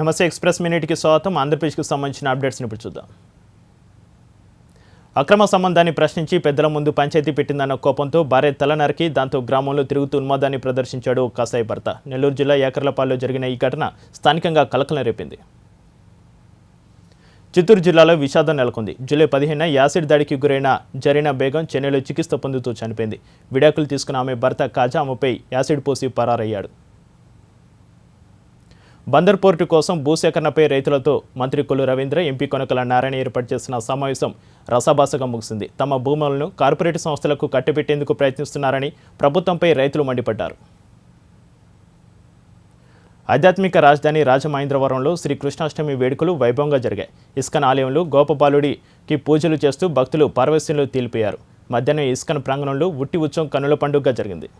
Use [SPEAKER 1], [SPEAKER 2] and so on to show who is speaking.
[SPEAKER 1] నమస్తే ఎక్స్ప్రెస్ మినిట్కి స్వాగతం. ఆంధ్రప్రదేశ్కి సంబంధించిన అప్డేట్స్ని ఇప్పుడు చూద్దాం. అక్రమ సంబంధాన్ని ప్రశ్నించి పెద్దల ముందు పంచాయతీ పెట్టిందన్న కోపంతో భార్య తల నరికి దాంతో గ్రామంలో తిరుగుతూ ఉన్మాదాన్ని ప్రదర్శించాడు కాసాయి భర్త. నెల్లూరు జిల్లా ఏకర్లపాడులో జరిగిన ఈ ఘటన స్థానికంగా కలకలం రేపింది. చిత్తూరు జిల్లాలో విషాదం నెలకొంది. జూలై 15న యాసిడ్ దాడికి గురైన జరీనా బేగం చెన్నైలో చికిత్స పొందుతూ చనిపోయింది. విడాకులు తీసుకున్న ఆమె భర్త కాజా ఆమెపై యాసిడ్ పోసి పరారయ్యాడు. బందర్ పోర్టు కోసం భూసేకరణపై రైతులతో మంత్రి కొల్లు రవీంద్ర, ఎంపీ కొనకల నారాయణ ఏర్పాటు చేసిన సమావేశం రసాభాసగా ముగిసింది. తమ భూములను కార్పొరేట్ సంస్థలకు కట్టబెట్టేందుకు ప్రయత్నిస్తున్నారని ప్రభుత్వంపై రైతులు మండిపడ్డారు. ఆధ్యాత్మిక రాజధాని రాజమహేంద్రవరంలో శ్రీకృష్ణాష్టమి వేడుకలు వైభవంగా జరిగాయి. ఇస్కాన్ ఆలయంలో గోపబాలుడికి పూజలు చేస్తూ భక్తులు పార్వశ్యంలో తేలిపోయారు. మధ్యాహ్నం ఇస్కాన్ ప్రాంగణంలో ఉట్టి ఉత్సవం కన్నుల పండుగగా జరిగింది.